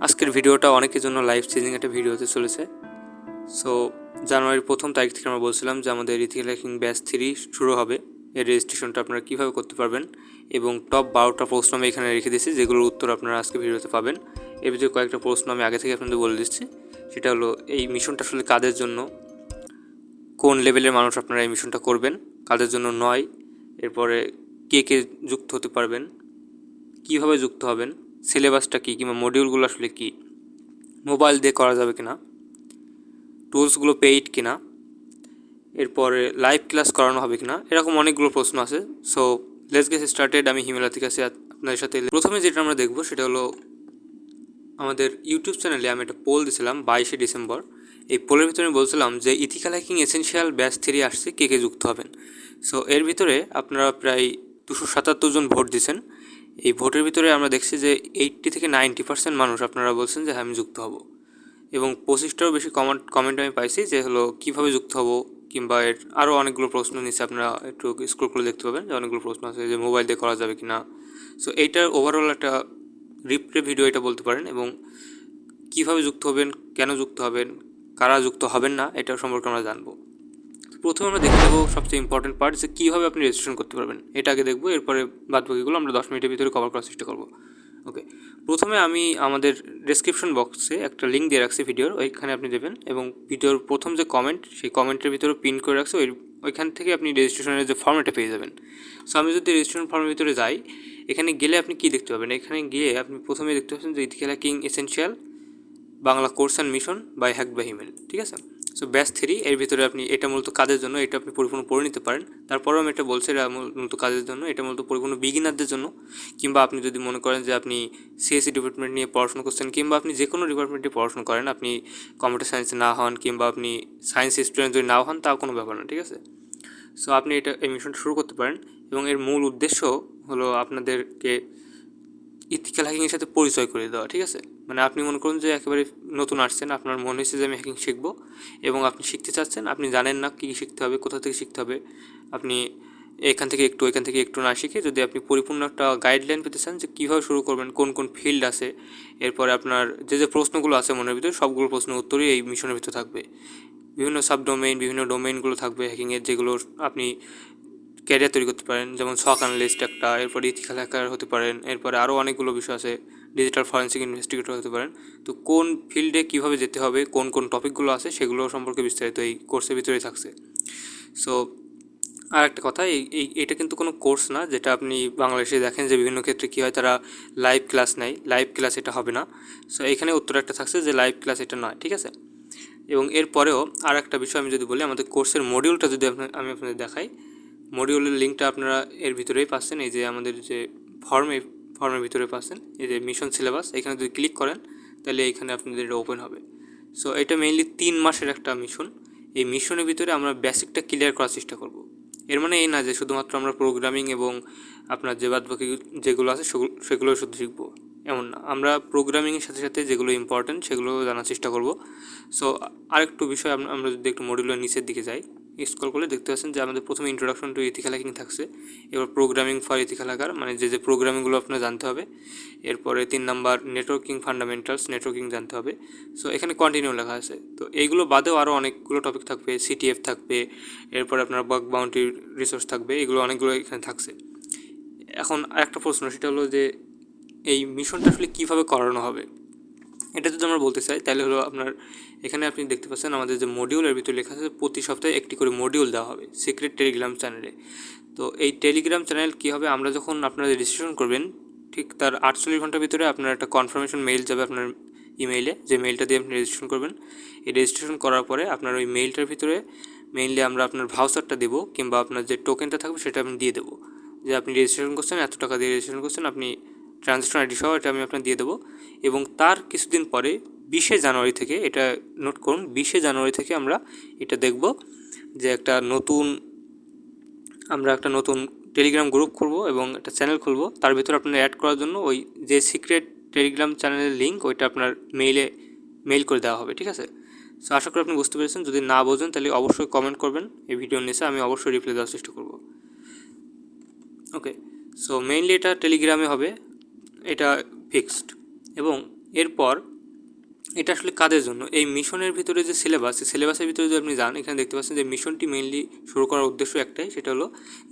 আজকের ভিডিওটা অনেকের জন্য লাইফ চেঞ্জিং একটা ভিডিও হতে চলেছে। সো জানুয়ারির 1 তারিখ থেকে আমরা বলছিলাম যে আমাদের ইথিক্যাল হ্যাকিং ব্যাচ 3 শুরু হবে। এর রেজিস্ট্রেশনটা আপনারা কীভাবে করতে পারবেন এবং টপ 12টা প্রশ্ন আমি এখানে রেখে দিয়েছি, যেগুলোর উত্তর আপনারা আজকে ভিডিওতে পাবেন। এর ভিতরে কয়েকটা প্রশ্ন আমি আগে থেকে আপনাদের বলে দিচ্ছি। সেটা হলো, এই মিশনটা আসলে কাদের জন্য, কোন লেভেলের মানুষ আপনারা এই মিশনটা করবেন, কাদের জন্য নয়, এরপরে কে কে যুক্ত হতে পারবেন, কীভাবে যুক্ত হবেন, সিলেবাসটা কী কিংবা মডিউলগুলো আসলে কী, মোবাইল দিয়ে করা যাবে কিনা, টুলসগুলো পেইড কিনা, এরপরে লাইভ ক্লাস করানো হবে কিনা, এরকম অনেকগুলো প্রশ্ন আছে। So let's get started. আমি হিমেল থেকে আছি আপনাদের সাথে। প্রথমে যেটা আমরা দেখব সেটা হলো, আমাদের ইউটিউব চ্যানেলে আমি একটা পোল দিয়েছিলাম 22শে ডিসেম্বর। এই পোলের ভিতরে আমি বলছিলাম যে ইথিক্যাল হ্যাকিং এসেনশিয়াল ব্যাচ 3 আসছে, কে কে যুক্ত হবেন। সো এর ভিতরে আপনারা প্রায় 277 জন ভোট দিয়েছেন। এই ভোটের ভিতরে আমরা দেখছি যে 80 থেকে 90% মানুষ আপনারা বলছেন যে হ্যাঁ আমি যুক্ত হব, এবং 25টারও বেশি কমেন্ট আমি পাইছি যে হলো কীভাবে যুক্ত হব, কিংবা এর আরও অনেকগুলো প্রশ্ন নিচ্ছে। আপনারা একটু স্ক্রল করে দেখতে পাবেন যে অনেকগুলো প্রশ্ন আছে যে মোবাইল দিয়ে করা যাবে কি না। সো এইটার ওভারঅল একটা রিপ্লে ভিডিও এটা বলতে পারেন, এবং কীভাবে যুক্ত হবেন, কেন যুক্ত হবেন, কারা যুক্ত হবেন না, এটা সম্পর্কে আমরা জানবো। প্রথমে আমরা দেখে নেবো সবচেয়ে ইম্পর্টেন্ট পার্ট, যে কীভাবে আপনি রেজিস্ট্রেশন করতে পারবেন, এটা আগে দেখবো। এরপরে বাদবাকিগুলো আমরা 10 মিনিটের ভিতরে কভার করার চেষ্টা করবো। ওকে, প্রথমে আমি আমাদের ডেসক্রিপশন বক্সে একটা লিঙ্ক দিয়ে রাখছি ভিডিওর, ওইখানে আপনি দেবেন, এবং ভিডিওর প্রথম যে কমেন্ট, সেই কমেন্টের ভিতরে পিন করে রাখছি, ওইখান থেকে আপনি রেজিস্ট্রেশনের যে ফর্মটা পেয়ে যাবেন। সো আমি যদি রেজিস্ট্রেশন ফর্মের ভিতরে যাই, এখানে গেলে আপনি কী দেখতে পাবেন, এখানে গিয়ে আপনি প্রথমে দেখতে পাচ্ছেন যে ethical hacking essential Bangla course and mission by hack by Himel, ঠিক আছে। সো ব্যাচ 3 এর ভিতরে আপনি, এটা মূলত কাজের জন্য, এটা আপনি পরিপূর্ণ পড়ে নিতে পারেন। তারপরেও আমি এটা বলছি, এটা মূলত কাজের জন্য, এটা মূলত পরিপূর্ণ বিগিনারদের জন্য। কিংবা আপনি যদি মনে করেন যে আপনি সিএসসি ডিপার্টমেন্ট নিয়ে পড়াশোনা করছেন, কিংবা আপনি যে কোনো ডিপার্টমেন্টে পড়াশোনা করেন, আপনি কম্পিউটার সায়েন্সে না হন, কিংবা আপনি সায়েন্স স্টুডেন্ট যদি নাও হন, তাও কোনো ব্যাপার না, ঠিক আছে। সো আপনি এটা এই মিশনটা শুরু করতে পারেন, এবং এর মূল উদ্দেশ্য হলো আপনাদেরকে ইথিক্যাল হ্যাকিংয়ের সাথে পরিচয় করে দেওয়া, ঠিক আছে। মানে আপনি মনে করুন যে একেবারে নতুন আসছেন, আপনার মনে হয়েছে যে আমি হ্যাকিং শিখবো, এবং আপনি শিখতে চাচ্ছেন, আপনি জানেন না কী শিখতে হবে, কোথা থেকে শিখতে হবে। আপনি এখান থেকে একটু না শিখে, যদি আপনি পরিপূর্ণ একটা গাইডলাইন পেতে চান যে কীভাবে শুরু করবেন, কোন কোন ফিল্ড আছে, এরপরে আপনার যে প্রশ্নগুলো আছে মনের ভিতরে, সবগুলো প্রশ্নের উত্তরই এই মিশনের ভিতরে থাকবে। বিভিন্ন সাবডোমেইন, বিভিন্ন ডোমেইনগুলো থাকবে হ্যাকিংয়ের, যেগুলো আপনি ক্যারিয়ার তৈরি করতে পারেন, যেমন শক অ্যানালিস্ট একটা, এরপরে ইথিক্যাল হ্যাকার হতে পারেন, এরপরে আরও অনেকগুলো বিষয় আছে, ডিজিটাল ফরেন্সিক ইনভেস্টিগেটর হতে পারেন। তো কোন ফিল্ডে কীভাবে যেতে হবে, কোন কোন টপিকগুলো আছে, সেগুলো সম্পর্কে বিস্তারিত এই কোর্সের ভিতরেই থাকছে। সো আর একটা কথা, এইটা কিন্তু কোনো কোর্স না, যেটা আপনি বাংলাদেশে দেখেন যে বিভিন্ন ক্ষেত্রে কী হয়, তারা লাইভ ক্লাস নেয়। লাইভ ক্লাস এটা হবে না। সো এখানে উত্তর একটা থাকছে যে লাইভ ক্লাস এটা নয়, ঠিক আছে। এবং এরপরেও আর একটা বিষয় আমি যদি বলি, আমাদের কোর্সের মডিউলটা যদি আমি আপনাদের দেখাই, মডিউলের লিঙ্কটা আপনারা এর ভিতরেই পাচ্ছেন। এই যে আমাদের যে ফর্মের ভিতরে পাচ্ছেন, এই যে মিশন সিলেবাস, এখানে যদি ক্লিক করেন তাহলে এইখানে আপনাদের এটা ওপেন হবে। সো এটা মেইনলি 3 মাসের একটা মিশন। এই মিশনের ভিতরে আমরা বেসিকটা ক্লিয়ার করার চেষ্টা করব। এর মানে এই না যে শুধুমাত্র আমরা প্রোগ্রামিং এবং আপনার যে বাদবাকি যেগুলো আছে সেগুলো শুধু শিখবো, এমন না। আমরা প্রোগ্রামিংয়ের সাথে সাথে যেগুলো ইম্পর্টেন্ট সেগুলো জানার চেষ্টা করব। সো আরেকটু বিষয়, আমরা যদি একটু মডিউলের নিচের দিকে যাই, স্ক্রল করলে দেখতে পাচ্ছেন যে আমাদের প্রথমে ইন্ট্রোডাকশন টু ইথিক্যাল হ্যাকিং থাকছে। এবার প্রোগ্রামিং ফর ইথিক্যাল হ্যাকার, মানে যে প্রোগ্রামিংগুলো আপনার জানতে হবে। এরপরে 3 নাম্বার নেটওয়ার্কিং ফান্ডামেন্টালস, নেটওয়ার্কিং জানতে হবে। সো এখানে কন্টিনিউ লেখা আছে। তো এইগুলো বাদেও আরও অনেকগুলো টপিক থাকবে, সিটিএফ থাকবে, এরপরে আপনার বাগ বাউন্টি রিসোর্স থাকবে, এগুলো অনেকগুলো এখানে থাকছে। এখন আরেকটা প্রশ্ন, সেটা হলো যে এই মিশনটা আসলে কীভাবে করানো হবে, এটা যদি আমরা বলতে চাই তাহলে হলো, আপনার এখানে আপনি দেখতে পাচ্ছেন আমাদের যে মডিউলের ভিতরে লেখা আছে, প্রতি সপ্তাহে একটি করে মডিউল দেওয়া হবে সিক্রেট টেলিগ্রাম চ্যানেলে। তো এই টেলিগ্রাম চ্যানেল কী হবে, আমরা যখন আপনারা রেজিস্ট্রেশন করবেন, ঠিক তার 48 ঘন্টার ভিতরে আপনার একটা কনফার্মেশন মেইল যাবে আপনার ইমেইলে, যে মেইলটা দিয়ে আপনি রেজিস্ট্রেশন করবেন। এই রেজিস্ট্রেশন করার পরে আপনার ওই মেইলটার ভিতরে মেইনলি আমরা আপনার ভাউচারটা দেবো, কিংবা আপনার যে টোকেনটা থাকবে সেটা আমি দিয়ে দেবো, যে আপনি রেজিস্ট্রেশন করছেন, এত টাকা দিয়ে রেজিস্ট্রেশন করছেন, আপনি ট্রানজ্যাকশন আইডি সহ এটা আমি আপনার দিয়ে দেবো। এবং তার কিছুদিন পরে 20শে জানুয়ারি থেকে, এটা নোট করুন, 20শে জানুয়ারি থেকে আমরা এটা দেখব যে আমরা একটা নতুন টেলিগ্রাম গ্রুপ খুলবো এবং একটা চ্যানেল খুলবো। তার ভিতরে আপনার অ্যাড করার জন্য ওই যে সিক্রেট টেলিগ্রাম চ্যানেলের লিঙ্ক, ওইটা আপনার মেইল করে দেওয়া হবে, ঠিক আছে। সো আশা করি আপনি বুঝতে পেরেছেন। যদি না বোঝেন তাহলে অবশ্যই কমেন্ট করবেন এই ভিডিওর নিচে, আমি অবশ্যই রিপ্লাই দেওয়ার চেষ্টা করব। ওকে, সো মেইনলি এটা টেলিগ্রামে হবে, এটা ফিক্সড। এবং এরপর এটা আসলে কাদের জন্য, এই মিশনের ভিতরে যে সিলেবাস, এই সিলেবাসের ভিতরে যদি আপনি যান, এখানে দেখতে পাচ্ছেন যে মিশনটি মেইনলি শুরু করার উদ্দেশ্য একটাই, সেটা হলো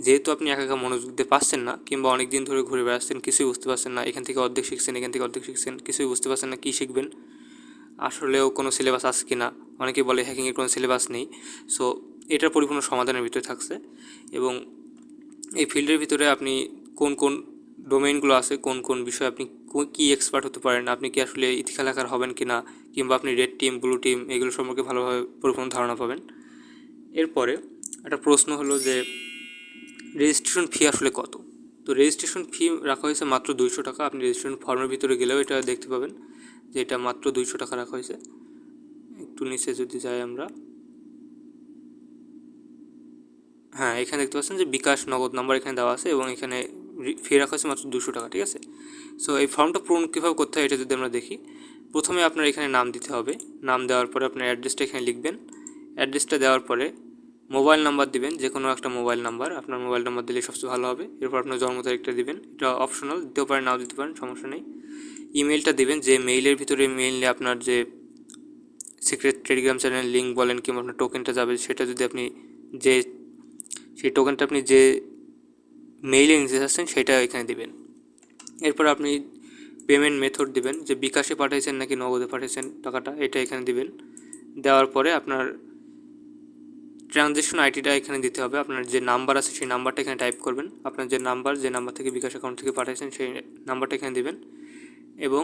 যেহেতু আপনি একা একা মনোযোগ দিতে পারছেন না, কিংবা অনেক দিন ধরে ঘুরে বেড়াচ্ছেন, কিছুই বুঝতে পারছেন না, এখান থেকে অর্ধেক শিখছেন, এখান থেকে অর্ধেক শিখছেন, কিছুই বুঝতে পারছেন না কী শিখবেন, আসলেও কোনো সিলেবাস আছে কি না, অনেকে বলে হ্যাকিংয়ের কোনো সিলেবাস নেই। সো এটার পরিপূর্ণ সমাধানের ভিতরে থাকছে, এবং এই ফিল্ডের ভিতরে আপনি কোন কোন ডোমেইনগুলো আছে, কোন কোন বিষয়ে আপনি কী এক্সপার্ট হতে পারেন, আপনি কি আসলে ইথিক্যাল হ্যাকার হবেন কি না, কিংবা আপনি রেড টিম, ব্লু টিম, এগুলো সম্পর্কে ভালোভাবে পরিপূর্ণ ধারণা পাবেন। এরপরে একটা প্রশ্ন হলো যে রেজিস্ট্রেশন ফি আসলে কত। তো রেজিস্ট্রেশন ফি রাখা হয়েছে মাত্র 200 টাকা। আপনি রেজিস্ট্রেশন ফর্মের ভিতরে গেলেও এটা দেখতে পাবেন যে এটা মাত্র 200 টাকা রাখা হয়েছে। একটু নিচে যদি যাই আমরা, হ্যাঁ এখানে দেখতে পাচ্ছেন যে বিকাশ নগদ নাম্বার এখানে দেওয়া আছে, এবং এখানে ফি রাখা হয়েছে মাত্র 200 টাকা, ঠিক আছে। সো এই ফর্মটা পূরণ কীভাবে করতে হয় এটা যদি আমরা দেখি, প্রথমে আপনার এখানে নাম দিতে হবে, নাম দেওয়ার পরে আপনার অ্যাড্রেসটা এখানে লিখবেন, অ্যাড্রেসটা দেওয়ার পরে মোবাইল নাম্বার দিবেন, যে কোনো একটা মোবাইল নাম্বার, আপনার মোবাইল নাম্বার দিলে সবচেয়ে ভালো হবে। এরপর আপনার জন্ম তারিখটা দিবেন, এটা অপশনাল, দিতেও পারেন নাও দিতে পারেন, সমস্যা নেই। ইমেলটা দিবেন, যে মেইলের ভিতরে মেইলে আপনার যে সিক্রেট টেলিগ্রাম চ্যানেল লিঙ্ক বলেন কিংবা আপনার টোকেনটা যাবে, সেটা যদি আপনি যে সেই টোকেনটা আপনি যে মেইলে নিতে চাচ্ছেন সেটা এখানে দিবেন। এরপর আপনি পেমেন্ট মেথড দিবেন, যে বিকাশে পাঠাইছেন নাকি নগদে পাঠাইছেন টাকাটা, এটা এখানে দিবেন। দেওয়ার পরে আপনার ট্রানজ্যাকশন আইডিটা এখানে দিতে হবে, আপনার যে নাম্বার আছে সেই নাম্বারটা এখানে টাইপ করবেন, আপনার যে নাম্বার থেকে বিকাশ অ্যাকাউন্ট থেকে পাঠাইছেন সেই নাম্বারটা এখানে দিবেন, এবং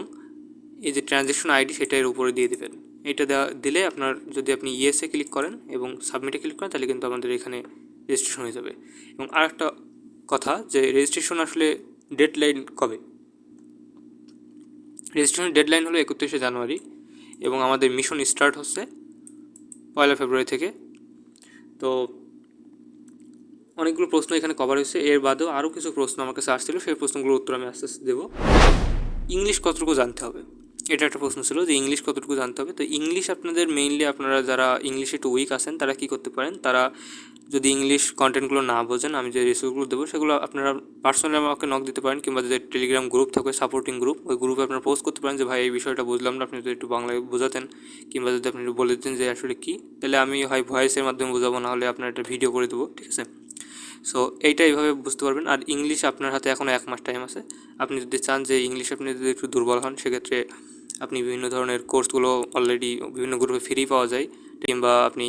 এই যে ট্রানজ্যাকশন আইডি সেটা এর উপরে দিয়ে দেবেন। এটা দিলে আপনার যদি আপনি ইয়েসে ক্লিক করেন এবং সাবমিটে ক্লিক করেন তাহলে কিন্তু আমাদের এখানে রেজিস্ট্রেশন হয়ে যাবে। এবং আরেকটা কথা, যে রেজিস্ট্রেশন আসলে ডেডলাইন কবে, রেজিস্ট্রেশনের ডেডলাইন হলো 31শে জানুয়ারি, এবং আমাদের মিশন স্টার্ট হচ্ছে 1 ফেব্রুয়ারি থেকে। তো অনেকগুলো প্রশ্ন এখানে কভার হয়েছে, এর বাদেও আরও কিছু প্রশ্ন আমার কাছে আসছিল, সেই প্রশ্নগুলোর উত্তর আমি আস্তে আস্তে দেবো। ইংলিশ কতটুকু জানতে হবে, এটা একটা প্রশ্ন ছিল যে ইংলিশ কতটুকু জানতে হবে। তো ইংলিশ আপনাদের মেইনলি, আপনারা যারা ইংলিশে একটু উইক আছেন তারা কী করতে পারেন, তারা যদি ইংলিশ কন্টেন্টগুলো না বোঝেন, আমি যে রিসোর্সগুলো দেবো সেগুলো আপনারা পার্সোনালি আমাকে নক দিতে পারেন, কিংবা যদি টেলিগ্রাম গ্রুপ থাকে, সাপোর্টিং গ্রুপ, ওই গ্রুপে আপনারা পোস্ট করতে পারেন যে ভাই এই বিষয়টা বুঝলাম না, আপনি যদি একটু বাংলায় বোঝাতেন, কিংবা যদি আপনি একটু বলে দিতেন যে আসলে কী, তাহলে আমি হয় ভয়েসের মাধ্যমে বোঝাবো, না হলে আপনার একটা ভিডিও করে দেবো, ঠিক আছে। সো এইটা এইভাবে বুঝতে পারবেন। আর ইংলিশ আপনার হাতে এখনও 1 মাস টাইম আছে, আপনি যদি চান যে ইংলিশ আপনি যদি একটু দুর্বল হন, সেক্ষেত্রে আপনি বিভিন্ন ধরনের কোর্সগুলো অলরেডি বিভিন্ন গ্রুপে ফ্রি পাওয়া যায়, কিংবা আপনি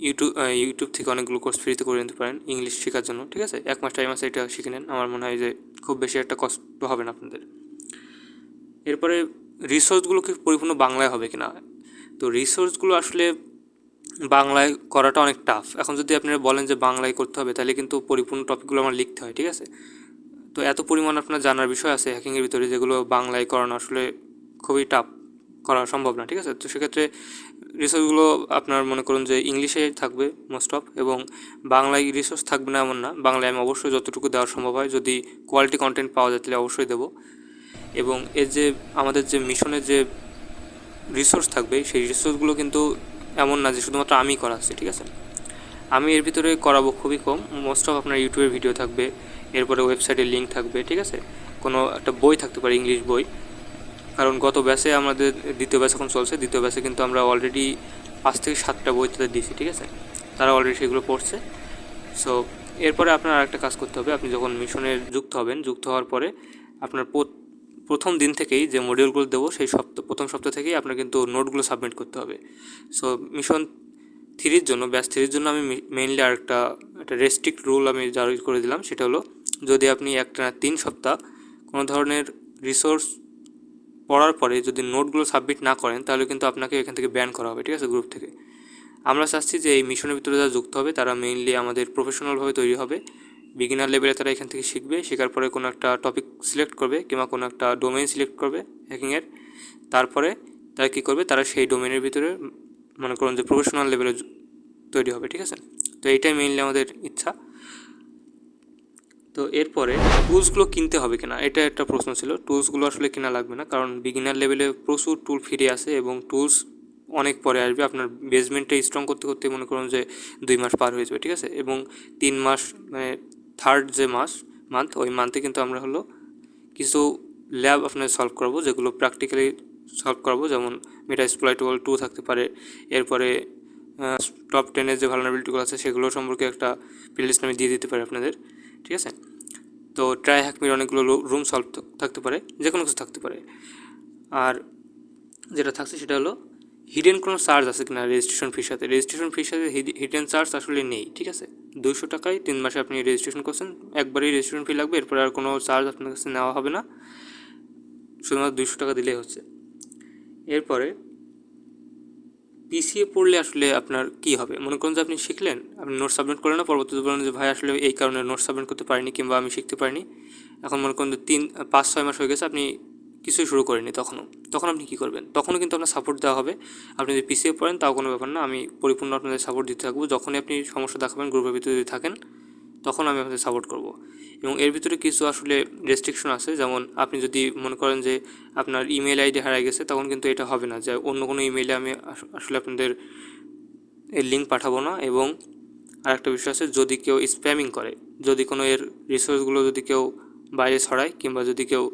ইউটিউব থেকে অনেকগুলো কোর্স ফ্রিতে করে নিতে পারেন ইংলিশ শেখার জন্য, ঠিক আছে। 1 মাস টাইম আছে, এটা শিখে নেন, আমার মনে হয় যে খুব বেশি একটা কষ্ট হবে না আপনাদের। এরপরে রিসোর্সগুলো কি পরিপূর্ণ বাংলায় হবে কিনা, তো রিসোর্সগুলো আসলে বাংলায় করাটা অনেক টাফ। এখন যদি আপনারা বলেন যে বাংলায় করতে হবে, তাহলে কিন্তু পরিপূর্ণ টপিকগুলো আমার লিখতে হয়, ঠিক আছে। তো এত পরিমাণ আপনার জানার বিষয় আছে হ্যাকিংয়ের ভিতরে, যেগুলো বাংলায় করানো আসলে খুবই টাফ, করা সম্ভব না, ঠিক আছে। তো সেক্ষেত্রে রিসোর্সগুলো আপনার মনে করুন যে ইংলিশে থাকবে মোস্ট অফ, এবং বাংলায় রিসোর্স থাকবে না এমন না, বাংলায় আমি অবশ্যই যতটুকু দেওয়া সম্ভব হয়, যদি কোয়ালিটি কন্টেন্ট পাওয়া যায় তাহলে অবশ্যই দেবো। এবং এর যে আমাদের যে মিশনের যে রিসোর্স থাকবে, সেই রিসোর্সগুলো কিন্তু এমন না যে শুধুমাত্র আমি করাচ্ছি, ঠিক আছে। আমি এর ভিতরে করাবো খুবই কম, মোস্ট অফ আপনার ইউটিউবের ভিডিও থাকবে, এরপরে ওয়েবসাইটের লিঙ্ক থাকবে, ঠিক আছে। কোনো একটা বই থাকতে পারে, ইংলিশ বই, কারণ গত ব্যাচে আমাদের দ্বিতীয় ব্যাচ এখন চলছে, দ্বিতীয় ব্যাচে কিন্তু আমরা অলরেডি 5 থেকে 7টা বই তাদের দিয়েছি, ঠিক আছে। তারা অলরেডি সেগুলো পড়ছে। সো এরপরে আপনার আরেকটা কাজ করতে হবে, আপনি যখন মিশনে যুক্ত হবেন, যুক্ত হওয়ার পরে আপনার প্রথম দিন থেকেই যে মডিউলগুলো দেবো, সেই প্রথম সপ্তাহ থেকেই আপনার কিন্তু নোটগুলো সাবমিট করতে হবে। সো মিশন 3-র জন্য, ব্যাচ 3-র জন্য আমি মেইনলি একটা রেস্ট্রিক্ট রুল আমি জারি করে দিলাম, সেটা হলো যদি আপনি একটা 3 সপ্তাহ কোনো ধরনের রিসোর্স পড়ার পরে যদি নোটগুলো সাবমিট না করেন, তাহলে কিন্তু আপনাকে এখান থেকে ব্যান করা হবে, ঠিক আছে, গ্রুপ থেকে। আমরা চাচ্ছি যে এই মিশনের ভিতরে যারা যুক্ত হবে তারা মেইনলি আমাদের প্রফেশনালভাবে তৈরি হবে, বিগিনার লেভেলে তারা এখান থেকে শিখবে, শেখার পরে কোনো একটা টপিক সিলেক্ট করবে কিংবা কোনো একটা ডোমেইন সিলেক্ট করবে হ্যাকিংয়ের, তারপরে তারা কী করবে, তারা সেই ডোমেনের ভিতরে মনে করুন যে প্রফেশনাল লেভেলে তৈরি হবে, ঠিক আছে। তো এইটাই মেইনলি আমাদের ইচ্ছা। তো এরপরে টুলসগুলো কিনতে হবে কিনা, এটা একটা প্রশ্ন ছিল। টুলসগুলো আসলে কেনা লাগবে না, কারণ বিগিনার লেভেলে প্রচুর টুল ফিরে আসে, এবং টুলস অনেক পরে আসবে। আপনার বেসমেন্টটা স্ট্রং করতে করতে মনে করুন যে 2 মাস পার হয়ে যাবে, ঠিক আছে। এবং 3 মাস মানে থার্ড যে মান্থ, ওই মান্থে কিন্তু আমরা হলো কিছু ল্যাব আপনার সলভ করবো, যেগুলো প্র্যাকটিক্যালি সলভ করবো, যেমন মেটাএক্সপ্লয়েটেবল 2 থাকতে পারে। এরপরে টপ 10-এর যে ভালনারেবিলিটিগুলো আছে সেগুলো সম্পর্কে একটা প্লেলিস্ট আমি দিয়ে দিতে পারি আপনাদের, ঠিক আছে। তো ট্রাই হ্যাকমির অনেকগুলো রুম সলভ থাকতে পারে, যে কোনো কিছু থাকতে পারে। আর যেটা থাকছে সেটা হলো হিডেন কোনো চার্জ আছে কিনা রেজিস্ট্রেশন ফির সাথে। রেজিস্ট্রেশন ফির সাথে হিডেন চার্জ আসলে নেই, ঠিক আছে। 200 টাকায় 3 মাসে আপনি রেজিস্ট্রেশন করছেন, একবারই রেজিস্ট্রেশন ফি লাগবে, এরপরে আর কোনো চার্জ আপনার কাছে নেওয়া হবে না, শুধুমাত্র 200 টাকা দিলেই হচ্ছে। এরপরে পিসিএ পড়লে আসলে আপনার কী হবে, মনে করুন যে আপনি শিখলেন, আপনি নোট সাবমিট করলেন না, পরবর্তীতে বলেন যে ভাই আসলে এই কারণে নোট সাবমিট করতে পারিনি কিংবা আমি শিখতে পারিনি। এখন মনে করুন যে 5-6 মাস হয়ে গেছে, আপনি কিছুই শুরু করেনি তখন আপনি কী করবেন? তখনও কিন্তু আপনার সাপোর্ট দেওয়া হবে। আপনি যদি পিসিএ পড়েন তাও কোনো ব্যাপার না, আমি পরিপূর্ণ আপনাদের সাপোর্ট দিতে থাকবো। যখনই আপনি সমস্যা দেখাবেন গ্রুপের ভিতরে যদি থাকেন, তখন আমি আপনাদের সাপোর্ট করব। এবং এর ভিতরে কিছু আসলে রেস্ট্রিকশন আছে, যেমন আপনি যদি মনে করেন যে আপনার ইমেল আইডি হারিয়ে গেছে, তখন কিন্তু এটা হবে না যে অন্য কোনো ইমেইলে আমি আসলে আপনাদের এর লিঙ্ক পাঠাবো না। এবং আরেকটা বিষয় আছে, যদি কেউ স্প্যামিং করে, যদি কোনো এর রিসোর্সগুলো যদি কেউ বাইরে ছড়ায়, কিংবা যদি কেউ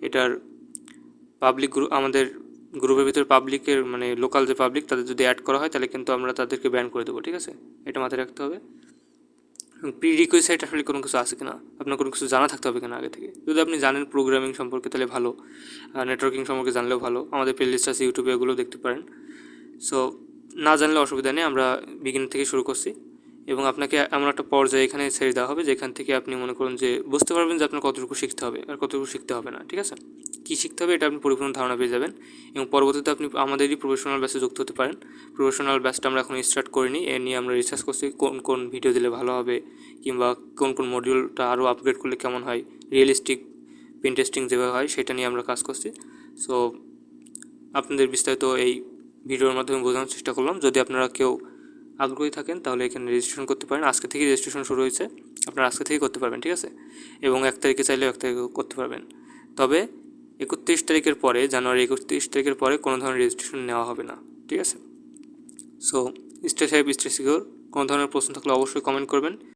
এটার পাবলিক গ্রুপ, আমাদের গ্রুপের ভিতরে পাবলিকের মানে লোকাল যে পাবলিক তাদের যদি অ্যাড করা হয়, তাহলে কিন্তু আমরা তাদেরকে ব্যান করে দেবো, ঠিক আছে। এটা মাথায় রাখতে হবে। প্রিরিকুইসাইট আসলে কোনো কিছু আছে কিনা, আপনার কোনো কিছু জানা থাকতে হবে কিনা আগে থেকে। যদি আপনি জানেন প্রোগ্রামিং সম্পর্কে তাহলে ভালো, নেটওয়ার্কিং সম্পর্কে জানলেও ভালো, আমাদের প্লেলিস্ট আছে ইউটিউবে, এগুলো দেখতে পারেন। সো না জানলে অসুবিধা নেই, আমরা বিগিনার থেকে শুরু করছি। এবং আপনাকে এমন একটা পর্যায়ে এখানে ছেড়ে দেওয়া হবে যেখান থেকে আপনি মনে করুন যে বুঝতে পারবেন যে আপনার কতটুকু শিখতে হবে আর কতটুকু শিখতে হবে না, ঠিক আছে। কী শিখতে হবে এটা আপনি পরিপূর্ণ ধারণা পেয়ে যাবেন। এবং পরবর্তীতে আপনি আমাদেরই প্রফেশনাল ব্যাচে যুক্ত হতে পারেন। প্রফেশনাল ব্যাচটা আমরা এখন স্টার্ট করিনি, এ নিয়ে আমরা রিসার্চ করছি কোন কোন ভিডিও দিলে ভালো হবে, কিংবা কোন কোন মডিউলটা আরও আপগ্রেড করলে কেমন হয়, রিয়েলিস্টিক পেন টেস্টিং যেভাবে হয় সেটা নিয়ে আমরা কাজ করছি। সো আপনাদের বিস্তারিত এই ভিডিওর মাধ্যমে বোঝানোর চেষ্টা করলাম। যদি আপনারা কেউ আগ্রহী থাকেন তাহলে এখানে রেজিস্ট্রেশন করতে পারেন। আজকে থেকেই রেজিস্ট্রেশন শুরু হয়েছে, আপনারা আজকে থেকেই করতে পারবেন, ঠিক আছে। এবং 1 তারিখে চাইলেও 1 তারিখে করতে পারবেন। তবে 31 তারিখের পরে, জানুয়ারি 31 তারিখের পরে কোনো ধরনের রেজিস্ট্রেশন নেওয়া হবে না, ঠিক আছে। So stay safe, stay secure. কোনো ধরনের প্রশ্ন থাকলে অবশ্যই কমেন্ট করবেন।